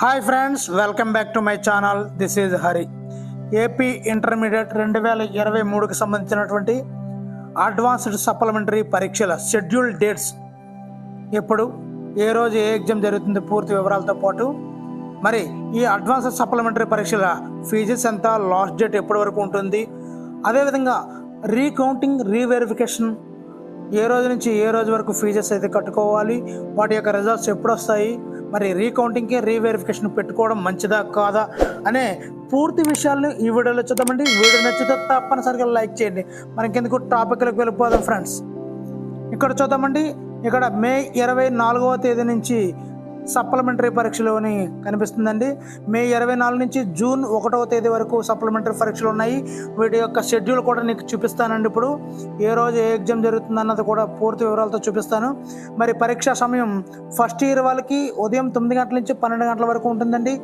Hi friends, welcome back to my channel. This is Hari. AP intermediate 2023కి సంబంధించినటువంటి advanced supplementary పరీక్షల schedule dates ఎప్పుడు, ఏ రోజు ఏ ఎగ్జామ్ జరుగుతుంది, పూర్తి వివరాలతో పాటు మరి ఈ అడ్వాన్స్డ్ సప్లిమెంటరీ పరీక్షల ఫీజెస్ ఎంత, లాస్ట్ డేట్ ఎప్పటి వరకు ఉంటుంది, అదేవిధంగా రీకౌంటింగ్ రీవెరిఫికేషన్ ఏ రోజు నుంచి ఏ రోజు వరకు ఫీజెస్ అయితే కట్టుకోవాలి, వాటి యొక్క రిజల్ట్స్ ఎప్పుడు వస్తాయి, మరి రీకౌంటింగ్కి రీవెరిఫికేషన్ పెట్టుకోవడం మంచిదా కాదా అనే పూర్తి విషయాలను ఈ వీడియోలో చూద్దామండి. వీడియో నచ్చితే తప్పనిసరిగా లైక్ చేయండి. మనకెందుకు టాపిక్లకు వెళ్ళిపోదాం ఫ్రెండ్స్. ఇక్కడ చూద్దామండి. ఇక్కడ మే 24వ తేదీ నుంచి సప్లిమెంటరీ పరీక్షలు అని కనిపిస్తుందండి. మే 24 నుంచి జూన్ 1వ తేదీ వరకు సప్లిమెంటరీ పరీక్షలు ఉన్నాయి. వీటి యొక్క షెడ్యూల్ కూడా నీకు చూపిస్తానండి. ఇప్పుడు ఏ రోజు ఏ ఎగ్జామ్ జరుగుతుంది అన్నది కూడా పూర్తి వివరాలతో చూపిస్తాను. మరి పరీక్షా సమయం ఫస్ట్ ఇయర్ వాళ్ళకి ఉదయం 9 గంటల నుంచి 12 గంటల వరకు ఉంటుందండి.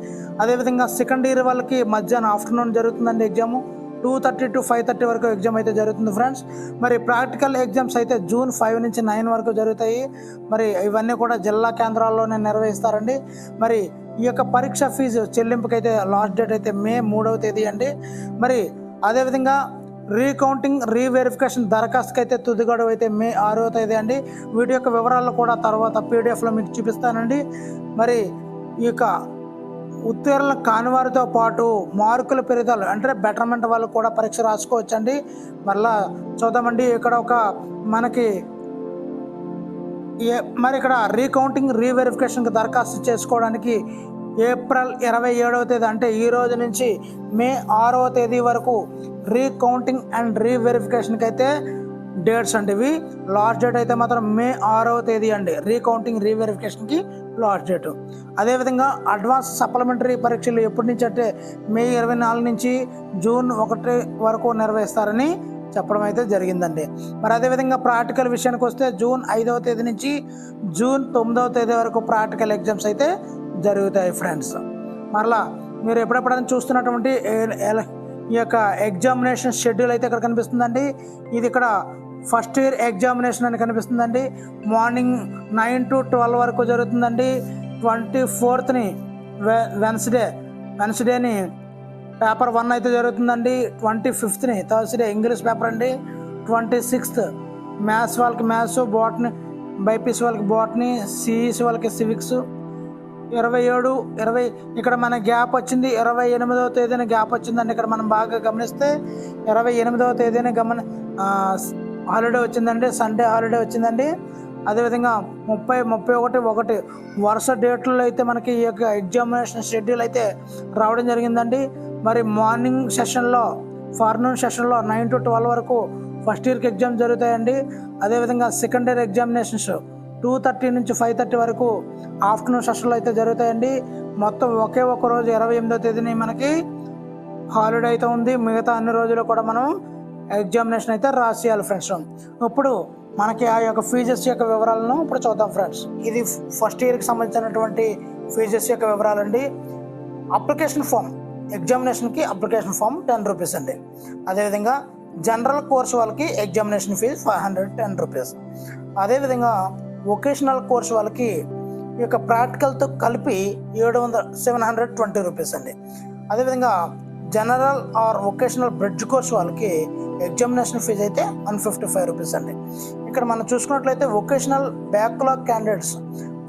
అదేవిధంగా సెకండ్ ఇయర్ వాళ్ళకి మధ్యాహ్నం ఆఫ్టర్నూన్ జరుగుతుందండి ఎగ్జాము. 2:30 to 5:30 వరకు ఎగ్జామ్ అయితే జరుగుతుంది ఫ్రెండ్స్. మరి ప్రాక్టికల్ ఎగ్జామ్స్ అయితే జూన్ 5 నుంచి 9 వరకు జరుగుతాయి. మరి ఇవన్నీ కూడా జిల్లా కేంద్రాల్లోనే నిర్వహిస్తారండి. మరి ఈ యొక్క పరీక్ష ఫీజు చెల్లింపుకైతే లాస్ట్ డేట్ అయితే మే 3వ తేదీ అండి. మరి అదేవిధంగా రీకౌంటింగ్ రీవెరిఫికేషన్ దరఖాస్తుకి అయితే తుది గడువు అయితే మే 6వ తేదీ అండి. వీటి యొక్క వివరాలు కూడా తర్వాత పీడిఎఫ్లో మీకు చూపిస్తానండి. మరి ఈ యొక్క ఉత్తీర్ణులు కాని వారితో పాటు మార్కుల పెరుగుదల అంటే బెటర్మెంట్ వాళ్ళు కూడా పరీక్ష రాసుకోవచ్చండి. మళ్ళా చూద్దామండి. ఇక్కడ ఒక మనకి మరి ఇక్కడ రీకౌంటింగ్ రీవెరిఫికేషన్కి దరఖాస్తు చేసుకోవడానికి ఏప్రిల్ 27వ తేదీ అంటే ఈ రోజు నుంచి మే 6వ తేదీ వరకు రీకౌంటింగ్ అండ్ రీవెరిఫికేషన్కి అయితే డేట్స్ అండి. ఇవి లాస్ట్ డేట్ అయితే మాత్రం మే 6వ తేదీ అండి. రీకౌంటింగ్ రీవెరిఫికేషన్కి లాస్ట్ డేటు. అదేవిధంగా అడ్వాన్స్ సప్లిమెంటరీ పరీక్షలు ఎప్పటి నుంచి అంటే మే 24 నుంచి జూన్ 1 వరకు నిర్వహిస్తారని చెప్పడం అయితే జరిగిందండి. మరి అదేవిధంగా ప్రాక్టికల్ విషయానికి వస్తే జూన్ 5వ తేదీ నుంచి జూన్ 9వ తేదీ వరకు ప్రాక్టికల్ ఎగ్జామ్స్ అయితే జరుగుతాయి ఫ్రెండ్స్. మరలా మీరు ఎప్పుడెప్పుడైనా చూస్తున్నటువంటి ఈ యొక్క ఎగ్జామినేషన్ షెడ్యూల్ అయితే ఇక్కడ కనిపిస్తుందండి. ఇది ఇక్కడ ఫస్ట్ ఇయర్ ఎగ్జామినేషన్ అని కనిపిస్తుందండి. మార్నింగ్ 9 to 12 వరకు జరుగుతుందండి. 24th వెన్స్డేని పేపర్ 1 అయితే జరుగుతుందండి. 25th థర్స్డే ఇంగ్లీష్ పేపర్ అండి. 26th మ్యాథ్స్ వాళ్ళకి మ్యాథ్స్, బాటనీ బైపీసీ వాళ్ళకి బాటనీ, సిఈసి వాళ్ళకి సివిక్స్. 27, 20 ఇక్కడ మన గ్యాప్ వచ్చింది. 28వ తేదీన గ్యాప్ వచ్చిందండి. ఇక్కడ మనం బాగా గమనిస్తే 28వ తేదీన హాలిడే వచ్చిందండి, సండే హాలిడే వచ్చిందండి. అదేవిధంగా 30, 31 వరుస డేట్లలో అయితే మనకి ఈ యొక్క ఎగ్జామినేషన్ షెడ్యూల్ అయితే రావడం జరిగిందండి. మరి మార్నింగ్ సెషన్లో ఫార్నూన్ సెషన్లో 9 to 12 వరకు ఫస్ట్ ఇయర్కి ఎగ్జామ్ జరుగుతాయండి. అదేవిధంగా సెకండ్ ఇయర్ ఎగ్జామినేషన్స్ 2:30 నుంచి 5:30 వరకు ఆఫ్టర్నూన్ సెషన్లో అయితే జరుగుతాయండి. మొత్తం ఒకే ఒక రోజు 28వ తేదీని మనకి హాలిడే అయితే ఉంది. మిగతా అన్ని రోజులు కూడా మనం ఎగ్జామినేషన్ అయితే రాసేయాలి ఫ్రెండ్స్. ఇప్పుడు మనకి ఆ యొక్క ఫీజెస్ యొక్క వివరాలను ఇప్పుడు చూద్దాం ఫ్రెండ్స్. ఇది ఫస్ట్ ఇయర్కి సంబంధించినటువంటి ఫీజెస్ యొక్క వివరాలండి. అప్లికేషన్ ఫామ్ ఎగ్జామినేషన్కి అప్లికేషన్ ఫామ్ 10 రూపీస్ అండి. అదేవిధంగా జనరల్ కోర్స్ వాళ్ళకి ఎగ్జామినేషన్ ఫీజు 510 రూపీస్. అదేవిధంగా వొకేషనల్ కోర్స్ వాళ్ళకి ఈ యొక్క ప్రాక్టికల్తో కలిపి 720 రూపీస్ అండి. అదేవిధంగా general or vocational bridge course వాళ్ళకి ఎగ్జామినేషన్ ఫీజు అయితే 155 రూపీస్ అండి. ఇక్కడ మనం చూసుకున్నట్లయితే వొకేషనల్ బ్యాక్లాగ్ క్యాండిడేట్స్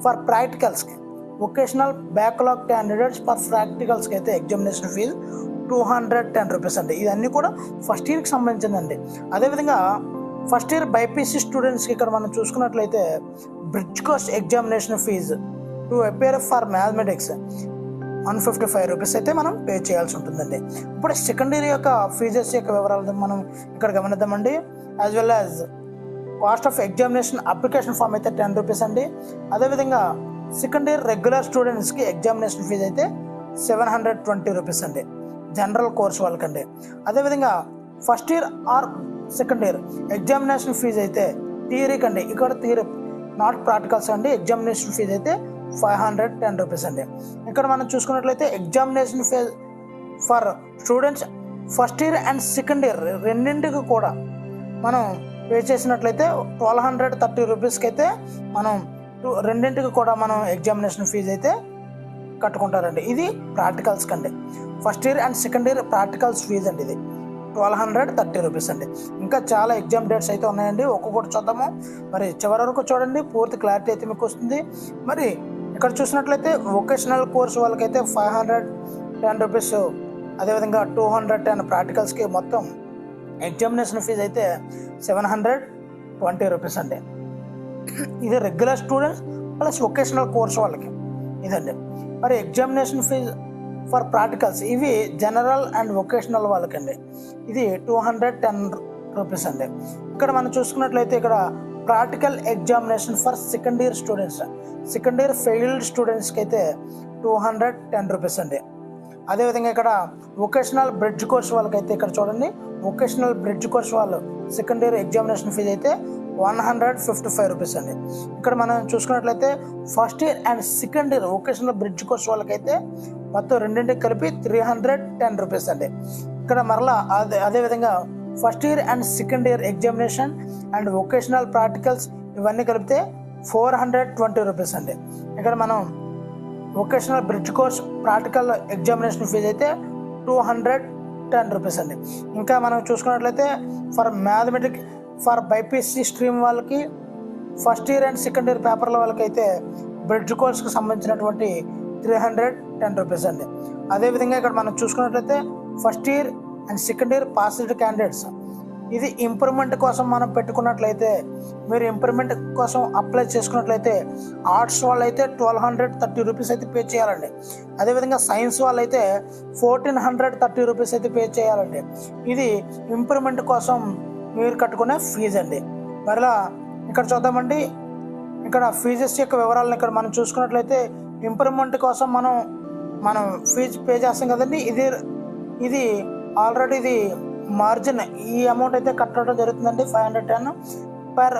ఫర్ ప్రాక్టికల్స్కి అయితే ఎగ్జామినేషన్ ఫీజు 210 రూపీస్ అండి. ఇవన్నీ కూడా ఫస్ట్ ఇయర్కి సంబంధించిందండి. అదేవిధంగా ఫస్ట్ ఇయర్ బైపీసీ స్టూడెంట్స్కి ఇక్కడ మనం చూసుకున్నట్లయితే bridge course examination fee to appear for mathematics 155 rupees అయితే మనం పే చేయాల్సి ఉంటుందండి. ఇప్పుడు సెకండ్ ఇయర్ యొక్క ఫీజెస్ యొక్క వివరాలు మనం ఇక్కడ గమనిద్దామండి. As well as cost of examination application form అయితే 10 రూపీస్ అండి. అదేవిధంగా సెకండ్ ఇయర్ రెగ్యులర్ స్టూడెంట్స్కి ఎగ్జామినేషన్ ఫీజు అయితే 720 రూపీస్ అండి, జనరల్ కోర్స్ వాళ్ళకండి. అదేవిధంగా first year or second year examination fee అయితే థియరీకి అండి, ఇక్కడ థియరీ నాట్ ప్రాక్టికల్స్ అండి, ఎగ్జామినేషన్ ఫీజు అయితే 510 రూపీస్ అండి. ఇక్కడ మనం చూసుకున్నట్లయితే examination fee for students first year and second year రెండింటికి కూడా మనం పే చేసినట్లయితే 1230 రూపీస్కి అయితే మనం రెండింటికి కూడా మనం ఎగ్జామినేషన్ ఫీజు అయితే కట్టుకుంటారండి. ఇది ప్రాక్టికల్స్ కండి. First year and second year practicals fee అండి ఇది 1230 రూపీస్ అండి. ఇంకా చాలా ఎగ్జామ్ డేట్స్ అయితే ఉన్నాయండి, ఒక్కొక్కటి చూద్దాము. మరి చివరి వరకు చూడండి, పూర్తి క్లారిటీ అయితే మీకు వస్తుంది. మరి ఇక్కడ చూసినట్లయితే వొకేషనల్ కోర్స్ వాళ్ళకైతే 510 రూపీస్, అదేవిధంగా 210 ప్రాక్టికల్స్కి మొత్తం ఎగ్జామినేషన్ ఫీజు అయితే 720 రూపీస్ అండి. ఇది regular students plus vocational course వాళ్ళకి ఇదండి. మరి ఎగ్జామినేషన్ ఫీజు ఫర్ ప్రాక్టికల్స్ ఇవి జనరల్ అండ్ వొకేషనల్ వాళ్ళకండి, ఇది 210 రూపీస్ అండి. ఇక్కడ మనం చూసుకున్నట్లయితే ఇక్కడ practical examination for second year students, second year failed స్టూడెంట్స్కి అయితే 210 రూపీస్ అండి. అదేవిధంగా ఇక్కడ వొకేషనల్ బ్రిడ్జ్ కోర్స్ వాళ్ళకైతే ఇక్కడ చూడండి, వొకేషనల్ బ్రిడ్జ్ కోర్స్ వాళ్ళు సెకండ్ ఇయర్ ఎగ్జామినేషన్ ఫీజు అయితే 155 రూపీస్ అండి. ఇక్కడ మనం చూసుకున్నట్లయితే first year and second year vocational bridge course వాళ్ళకైతే మొత్తం రెండింటికి కలిపి 310 రూపీస్ అండి. ఇక్కడ మరలా అదేవిధంగా first year and second year examination and vocational practicals ఇవన్నీ కలిపితే 420 రూపీస్ అండి. ఇక్కడ మనం vocational bridge course practical examination fee అయితే 210 రూపీస్ అండి. ఇంకా మనం చూసుకున్నట్లయితే for mathematics for BiPC stream వాళ్ళకి first year and second year పేపర్ల వాళ్ళకైతే బ్రిడ్జ్ కోర్స్కి సంబంధించినటువంటి 310 రూపీస్ అండి. అదేవిధంగా ఇక్కడ మనం చూసుకున్నట్లయితే first year and second year passed candidates, ఇది ఇంప్రూవ్మెంట్ కోసం మనం పెట్టుకున్నట్లయితే, మీరు ఇంప్రూవ్మెంట్ కోసం అప్లై చేసుకున్నట్లయితే ఆర్ట్స్ వాళ్ళైతే 1230 రూపీస్ అయితే పే చేయాలండి. అదేవిధంగా సైన్స్ వాళ్ళైతే 1430 రూపీస్ అయితే పే చేయాలండి. ఇది ఇంప్రూవ్మెంట్ కోసం మీరు కట్టుకునే ఫీజు అండి. మరలా ఇక్కడ చూద్దామండి, ఇక్కడ ఫీజెస్ యొక్క వివరాలను ఇక్కడ మనం చూసుకున్నట్లయితే ఇంప్రూవ్మెంట్ కోసం మనం ఫీజు పే చేస్తాం కదండి, ఇది ఆల్రెడీ ఇది మార్జిన్ ఈ అమౌంట్ అయితే కట్టడం జరుగుతుందండి. 510 పర్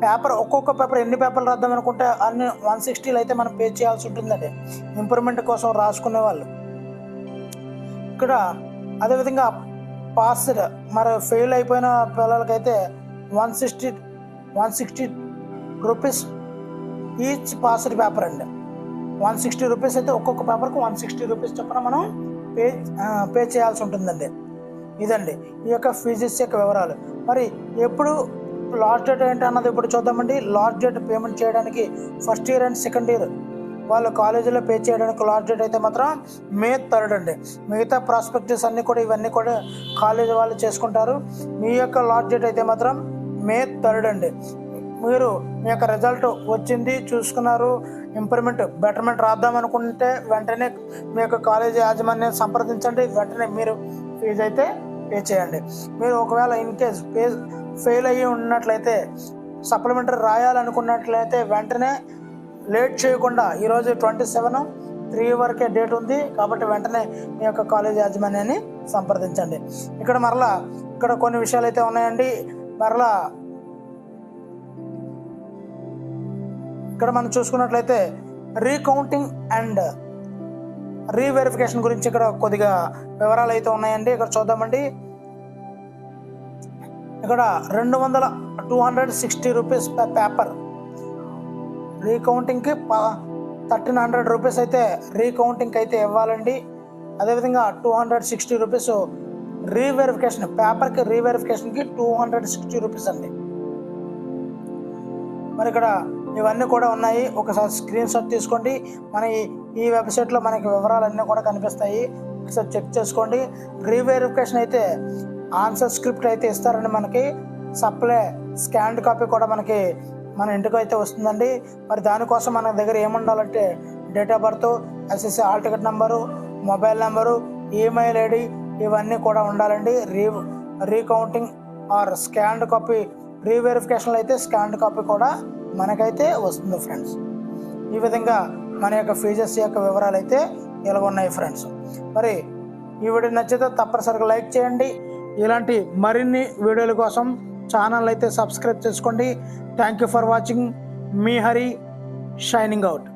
పేపర్, ఒక్కొక్క పేపర్ ఎన్ని పేపర్లు రాద్దాం అనుకుంటే అన్ని 160 అయితే మనం పే చేయాల్సి ఉంటుందండి ఇంప్రూవ్మెంట్ కోసం రాసుకునే వాళ్ళు. ఇక్కడ అదేవిధంగా పాస్డ్ మరి ఫెయిల్ అయిపోయిన పిల్లలకైతే 160 రూపీస్ ఈచ్ పాస్డ్ పేపర్ అండి. 160 రూపీస్ అయితే ఒక్కొక్క పేపర్కి 160 రూపీస్ చొప్పున మనం పే చేయాల్సి ఉంటుందండి. ఇదండి ఈ యొక్క ఫీజెస్ యొక్క వివరాలు. మరి ఎప్పుడు లాస్ట్ డేట్ ఏంటి అన్నది ఇప్పుడు చూద్దామండి. లాస్ట్ డేట్ పేమెంట్ చేయడానికి first year and second year వాళ్ళు కాలేజీలో పే చేయడానికి లాస్ట్ డేట్ అయితే మాత్రం May 3 అండి. మిగతా ప్రాస్పెక్టస్ అన్నీ కూడా ఇవన్నీ కూడా కాలేజీ వాళ్ళు చేసుకుంటారు. మీ యొక్క లాస్ట్ డేట్ అయితే మాత్రం May 3 అండి. మీరు మీ యొక్క రిజల్ట్ వచ్చింది, చూసుకున్నారు, ఇంప్రూవ్మెంట్ బెటర్మెంట్ రాద్దాం అనుకుంటే వెంటనే మీ యొక్క కాలేజీ యాజమాన్యాన్ని సంప్రదించండి, వెంటనే మీరు ఫీజు అయితే పే చేయండి. మీరు ఒకవేళ ఇన్ కేస్ ఫెయిల్ అయ్యి ఉన్నట్లయితే సప్లిమెంటరీ రాయాలనుకున్నట్లయితే వెంటనే లేట్ చేయకుండా, ఈరోజు 27/3 వరకే డేట్ ఉంది కాబట్టి వెంటనే మీ యొక్క కాలేజీ యాజమాన్యాన్ని సంప్రదించండి. ఇక్కడ కొన్ని విషయాలు అయితే ఉన్నాయండి. ఇక్కడ మనం చూసుకున్నట్లయితే రీకౌంటింగ్ అండ్ రీవెరిఫికేషన్ గురించి ఇక్కడ కొద్దిగా వివరాలు అయితే ఉన్నాయండి. ఇక్కడ చూద్దామండి. ఇక్కడ 260 రూపీస్ పర్ పేపర్, రీకౌంటింగ్కి 1300 రూపీస్ అయితే రీకౌంటింగ్కి అయితే ఇవ్వాలండి. అదేవిధంగా 260 రూపీస్ రీవెరిఫికేషన్, పేపర్కి రీవెరిఫికేషన్కి 260 రూపీస్ అండి. మరి ఇక్కడ ఇవన్నీ కూడా ఉన్నాయి, ఒకసారి స్క్రీన్ షాట్ తీసుకోండి. మన ఈ వెబ్సైట్లో మనకి వివరాలన్నీ కూడా కనిపిస్తాయి, ఒకసారి చెక్ చేసుకోండి. రీవెరిఫికేషన్ అయితే ఆన్సర్ స్క్రిప్ట్ అయితే ఇస్తారండి మనకి, సప్లై స్కాన్డ్ కాపీ కూడా మనకి మన ఇంటికి అయితే వస్తుందండి. మరి దానికోసం మన దగ్గర ఏముండాలంటే date of birth, SSC hall ticket number, mobile number, email ID ఇవన్నీ కూడా ఉండాలండి. రీకౌంటింగ్ ఆర్ స్కాన్డ్ కాపీ, రీవెరిఫికేషన్లో అయితే స్కాన్డ్ కాపీ కూడా మనకైతే వస్తుంది ఫ్రెండ్స్. ఈ విధంగా మన యొక్క ఫీజెస్ యొక్క వివరాలు అయితే ఇలా ఉన్నాయి ఫ్రెండ్స్. మరి ఈ వీడియో నచ్చితే తప్పనిసరిగా లైక్ చేయండి. ఇలాంటి మరిన్ని వీడియోల కోసం ఛానల్ అయితే సబ్స్క్రైబ్ చేసుకోండి. Thank you for watching. Me Hari shining out.